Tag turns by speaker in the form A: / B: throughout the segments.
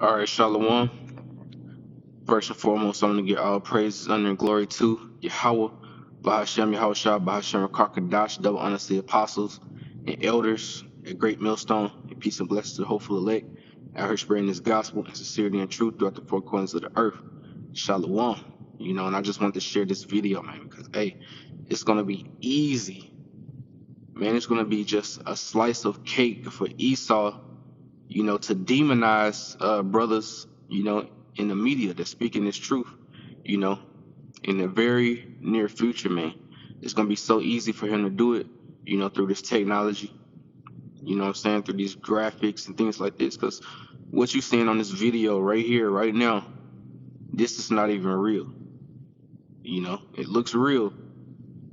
A: All right, Shalom. First and foremost, I'm going to give all praises, honor, and glory to Yahweh, Bahashem, Yahushua, Bahashem, Kakadash, double honor to the apostles and elders, a great millstone, and peace and blessings to the hopeful elect, out here spreading this gospel and sincerity and truth throughout the four corners of the earth. Shalom. And I just wanted to share this video, man, because, hey, it's going to be easy. Man, it's going to be just a slice of cake for Esau, to demonize brothers, in the media that's speaking this truth, you know, in the very near future, man. It's gonna be so easy for him to do it, through this technology, what I'm saying, through these graphics and things like this. Because what you're seeing on this video right here, right now, this is not even real. It looks real,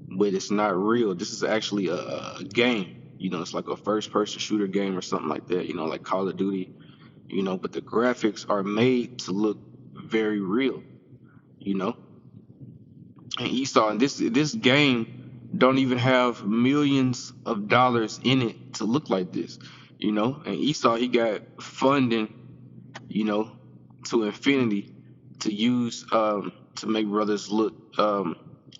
A: but it's not real. This is actually a game. It's like a first person shooter game or something like that, like Call of Duty, but the graphics are made to look very real, you know. And Esau, and this game don't even have millions of dollars in it to look like this, And Esau, he got funding, to infinity to use to make brothers look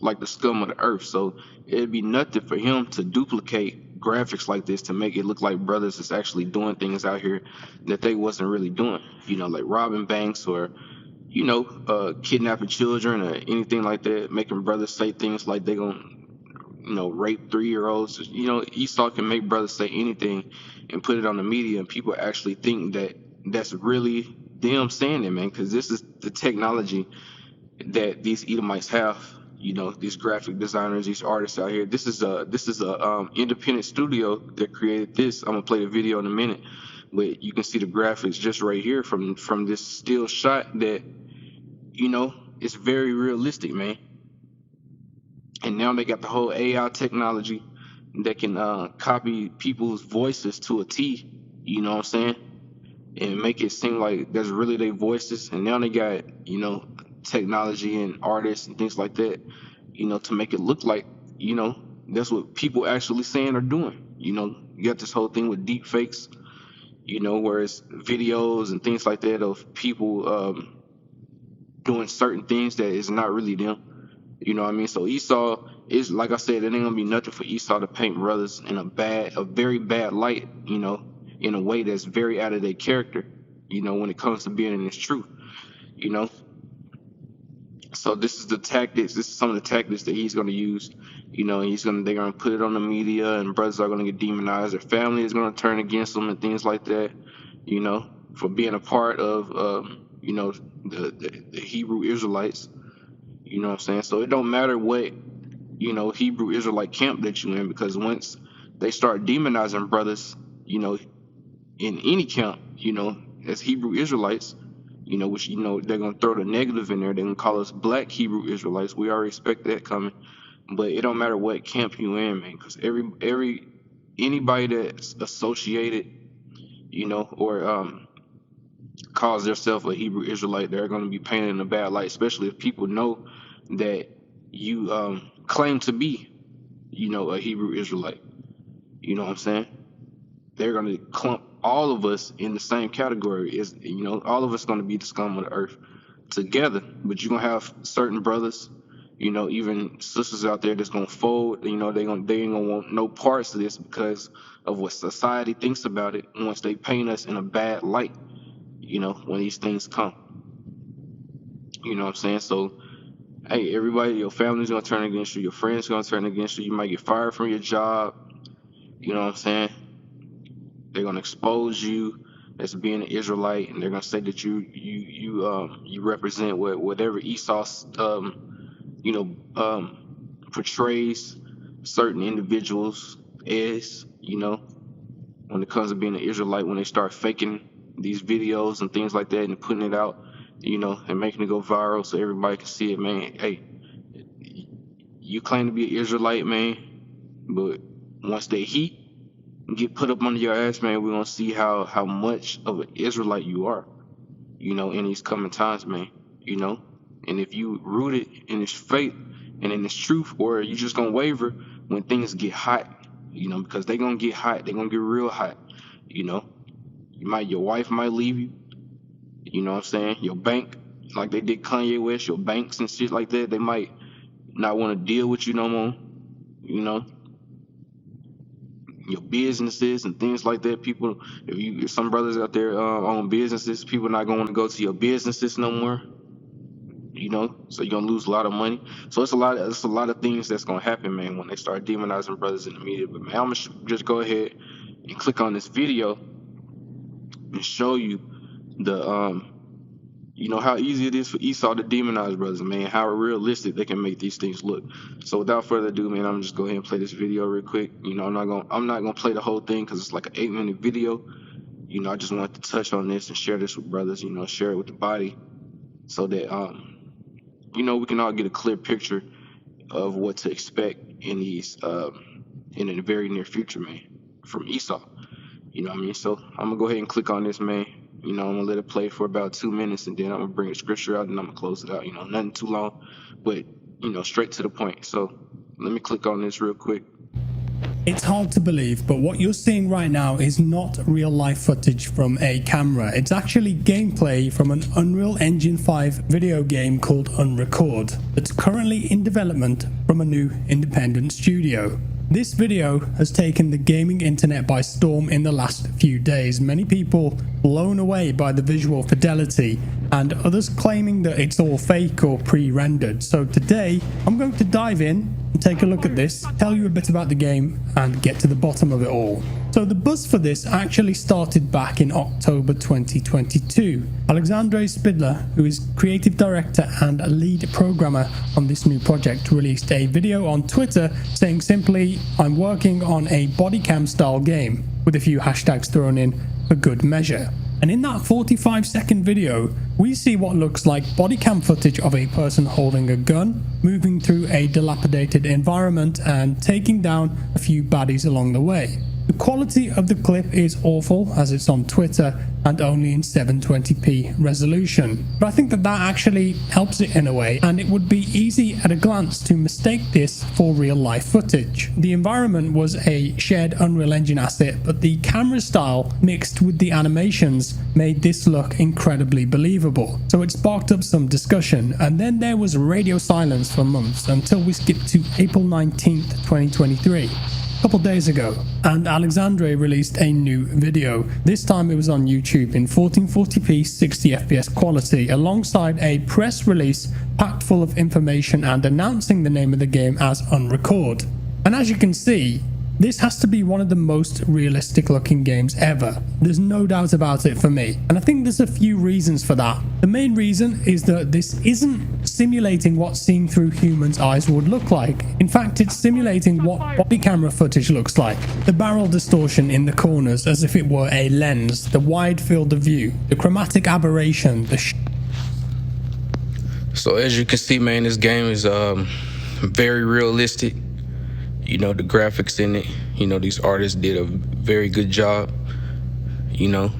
A: like the scum of the earth. So it'd be nothing for him to duplicate graphics like this to make it look like brothers is actually doing things out here that they wasn't really doing, like robbing banks or kidnapping children or anything like that, making brothers say things like they gonna, rape 3-year-olds. Esau can make brothers say anything and put it on the media, and people actually think that that's really them saying it, man, because this is the technology that these Edomites have. These graphic designers, these artists out here. This is a independent studio that created this. I'm gonna play the video in a minute, but you can see the graphics just right here from this still shot that it's very realistic, man. And now they got the whole AI technology that can copy people's voices to a T. You know what I'm saying? And make it seem like that's really their voices. And now they got technology and artists and things like that, to make it look like that's what people actually saying or doing. You got this whole thing with deep fakes, where it's videos and things like that of people doing certain things that is not really them. You know what I mean? So Esau is, like I said, it ain't gonna be nothing for Esau to paint brothers in a very bad light, in a way that's very out of their character, when it comes to being in this truth, you know. So this is the tactics. This is some of the tactics that he's gonna use. They're gonna put it on the media, and brothers are gonna get demonized. Their family is gonna turn against them and things like that, for being a part of, the Hebrew Israelites. You know what I'm saying? So it don't matter what, Hebrew Israelite camp that you in, because once they start demonizing brothers, in any camp, as Hebrew Israelites, which, they're going to throw the negative in there. They're going to call us black Hebrew Israelites. We already expect that coming. But it don't matter what camp you in, man, because anybody that's associated, or calls themselves a Hebrew Israelite, they're going to be painted in a bad light, especially if people know that you claim to be, a Hebrew Israelite. You know what I'm saying? They're going to clump all of us in the same category. All of us going to be the scum of the earth together. But you're going to have certain brothers, even sisters out there that's going to fold. They ain't going to want no parts of this because of what society thinks about it once they paint us in a bad light, when these things come. You know what I'm saying? So, hey, everybody, your family's gonna turn against you, your friends gonna turn against you, you might get fired from your job, you know what I'm saying? They're gonna expose you as being an Israelite, and they're gonna say that you represent whatever Esau portrays certain individuals as, when it comes to being an Israelite, when they start faking these videos and things like that and putting it out, and making it go viral so everybody can see it, man. Hey, you claim to be an Israelite, man, but once they heat get put up under your ass, man, we're gonna see how much of an Israelite you are, in these coming times, man, And if you rooted in this faith and in this truth, or you just gonna waver when things get hot, because they gonna get hot, they gonna get real hot, your wife might leave you, You know what I'm saying? Your bank, like they did Kanye West, your banks and shit like that, they might not want to deal with you no more. You know, your businesses and things like that. People, if some brothers out there own businesses, people not gonna want to go to your businesses no more. You know, so you're gonna lose a lot of money. So it's a lot of things that's gonna happen, man, when they start demonizing brothers in the media. But man, I'm gonna just go ahead and click on this video and show you the you know how easy it is for Esau to demonize brothers, man. How realistic they can make these things look. So without further ado, man, I'm just go ahead and play this video real quick. You know, I'm not gonna play the whole thing because it's like an 8-minute video. You know, I just wanted to touch on this and share this with brothers. You know, share it with the body so that you know, we can all get a clear picture of what to expect in these in the very near future, man, from Esau. You know what I mean? So I'm gonna go ahead and click on this, man. You know, I'm gonna let it play for about 2 minutes, and then I'm gonna bring a scripture out, and I'm gonna close it out. You know, nothing too long, but you know, straight to the point. So let me click on this real quick.
B: It's hard to believe, but what you're seeing right now is not real life footage from a camera. It's actually gameplay from an Unreal Engine 5 video game called Unrecord that's currently in development from a new independent studio. This video has taken the gaming internet by storm in the last few days. Many people blown away by the visual fidelity, and others claiming that it's all fake or pre-rendered. So today, I'm going to dive in and take a look at this, tell you a bit about the game, and get to the bottom of it all. So the buzz for this actually started back in October 2022. Alexandre Spidler, who is creative director and a lead programmer on this new project, released a video on Twitter saying simply, "I'm working on a body cam style game," with a few hashtags thrown in for good measure. And in that 45-second video, we see what looks like body cam footage of a person holding a gun, moving through a dilapidated environment and taking down a few baddies along the way. The quality of the clip is awful, as it's on Twitter and only in 720p resolution. But I think that actually helps it in a way, and it would be easy at a glance to mistake this for real life footage. The environment was a shared Unreal Engine asset, but the camera style mixed with the animations made this look incredibly believable. So it sparked up some discussion, and then there was radio silence for months until we skipped to April 19th, 2023. Couple days ago, and Alexandre released a new video. This time it was on YouTube in 1440p 60fps quality, alongside a press release packed full of information and announcing the name of the game as Unrecord. And as you can see, this has to be one of the most realistic looking games ever. There's no doubt about it for me. And I think there's a few reasons for that. The main reason is that this isn't simulating what seeing through humans' eyes would look like. In fact, it's simulating what body camera footage looks like. The barrel distortion in the corners as if it were a lens, the wide field of view, the chromatic aberration,
A: So as you can see, man, this game is very realistic. You know, the graphics in it, you know, these artists did a very good job, you know.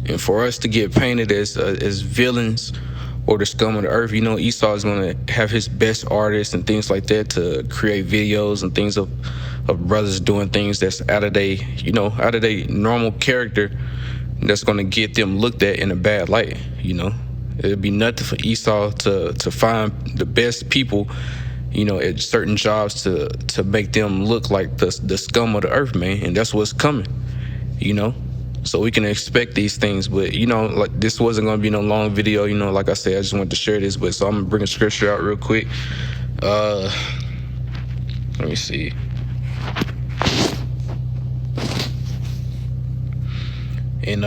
A: And for us to get painted as villains or the scum of the earth, you know, Esau is going to have his best artists and things like that to create videos and things of brothers doing things that's out of their, you know, out of their normal character, that's going to get them looked at in a bad light, you know. It'd be nothing for Esau to find the best people, you know, at certain jobs to make them look like the scum of the earth, man. And that's what's coming, you know. So we can expect these things, but you know, like this wasn't gonna be no long video, you know. Like I said, I just wanted to share this, but so I'm gonna bring a scripture out real quick. Let me see. And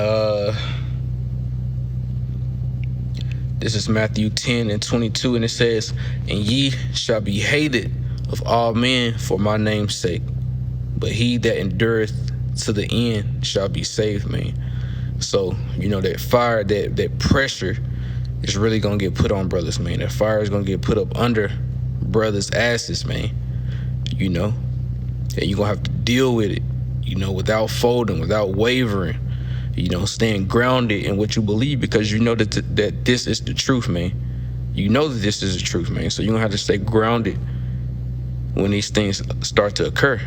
A: this is Matthew 10:22, and it says, "And ye shall be hated of all men for my name's sake, but he that endureth to the end shall be saved," man. So, you know, that fire, that pressure is really gonna get put on brothers, man. That fire is gonna get put up under brothers' asses, man. You know, and you're gonna have to deal with it, you know, without folding, without wavering. You know, staying grounded in what you believe, because you know that this is the truth, man. You know that this is the truth, man. So you're gonna have to stay grounded when these things start to occur,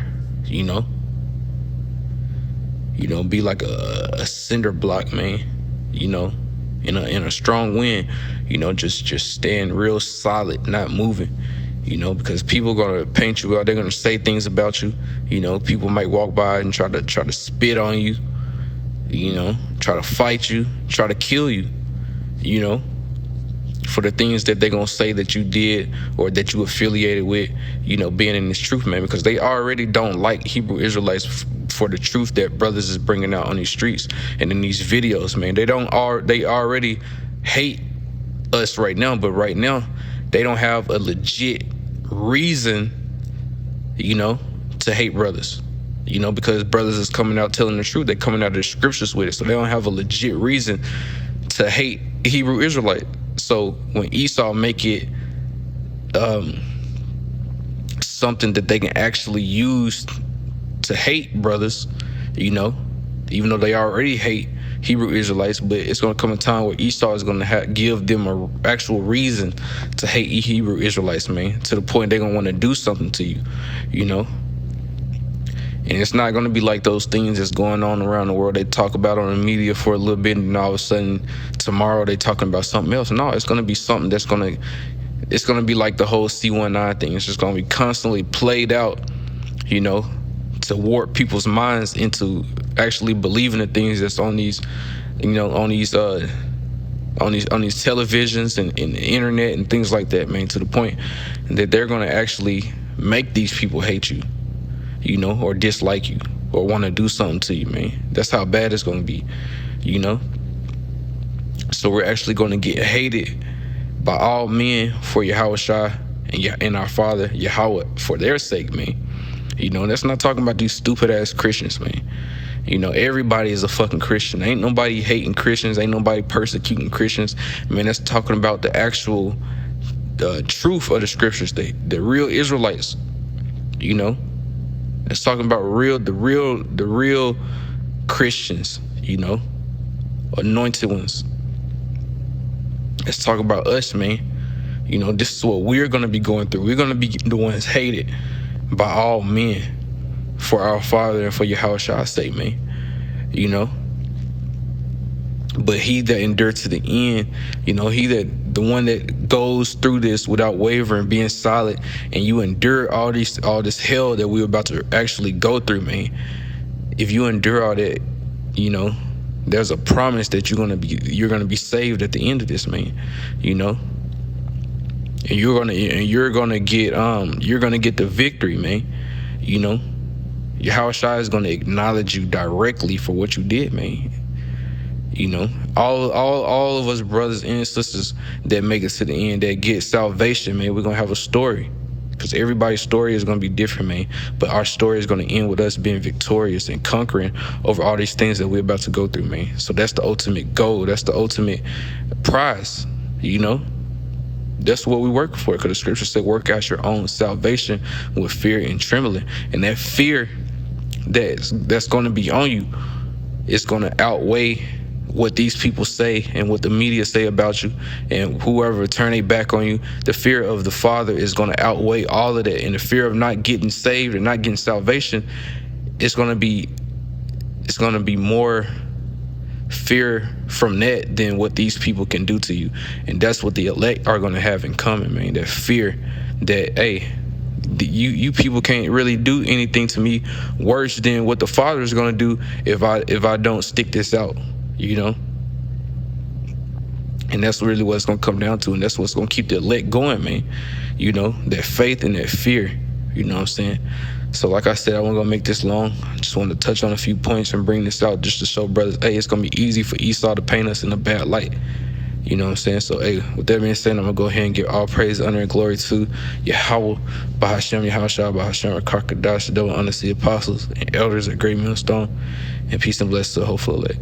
A: you know. You know, be like a cinder block, man. You know, in a strong wind, just staying real solid, not moving, because people are gonna paint you out. They're gonna say things about you. People might walk by and try to spit on you. Try to fight you, try to kill you. For the things that they're gonna say that you did or that you affiliated with, being in this truth, man, because they already don't like Hebrew Israelites for the truth that brothers is bringing out on these streets and in these videos, man. They already hate us right now, but right now they don't have a legit reason, to hate brothers. Because brothers is coming out telling the truth. They're coming out of the scriptures with it, so they don't have a legit reason to hate Hebrew Israelite. So when Esau make it something that they can actually use to hate brothers, even though they already hate Hebrew Israelites, but it's going to come a time where Esau is going to give them a actual reason to hate Hebrew Israelites, man, to the point they're going to want to do something to you, And it's not going to be like those things that's going on around the world. They talk about on the media for a little bit, and all of a sudden tomorrow they talking about something else. No, it's going to be something it's going to be like the whole C19 thing. It's just going to be constantly played out, to warp people's minds into actually believing the things that's on these, on these televisions and the internet and things like that, man, to the point that they're going to actually make these people hate you, or dislike you, or want to do something to you, man. That's how bad it's going to be, So we're actually going to get hated by all men for Yahushua and our Father Yahweh for their sake, man. That's not talking about these stupid ass Christians, man. Everybody is a fucking Christian. Ain't nobody hating Christians. Ain't nobody persecuting Christians. Man, that's talking about the actual truth of the scriptures. The real Israelites, It's talking about the real Christians, anointed ones. Let's talk about us, man. This is what we're going to be going through. We're going to be the ones hated by all men for our Father and for Yahushua's sake, man. But he that endured to the end, the one that goes through this without wavering, being solid, and you endure all this hell that we're about to actually go through, man. If you endure all that, there's a promise that you're gonna be saved at the end of this, man. And you're gonna get the victory, man. Yahushua is gonna acknowledge you directly for what you did, man. All of us brothers and sisters that make it to the end, that get salvation, man, we're gonna have a story. Because everybody's story is going to be different, man. But our story is going to end with us being victorious and conquering over all these things that we're about to go through, man. So that's the ultimate goal. That's the ultimate prize, That's what we work for. Because the scripture said, work out your own salvation with fear and trembling. And that fear that's going to be on you is going to outweigh what these people say and what the media say about you, and whoever turn their back on you. The fear of the Father is going to outweigh all of that, and the fear of not getting saved and not getting salvation is going to be more fear from that than what these people can do to you. And that's what the elect are going to have in common, man. That fear that, hey, you people can't really do anything to me worse than what the Father is going to do if I don't stick this out. And that's really what it's going to come down to, and that's what's going to keep the elect going, man. That faith and that fear, what I'm saying? So like I said, I wasn't going to make this long. I just wanted to touch on a few points and bring this out just to show brothers, hey, it's going to be easy for Esau to paint us in a bad light. What I'm saying? So, hey, with that being said, I'm going to go ahead and give all praise, honor, and glory to Yahweh, Bahashem, Yahushua, Bahashem, Rakakadash, double honor to the apostles and elders at Great Millstone, and peace and blessings to the hopeful elect.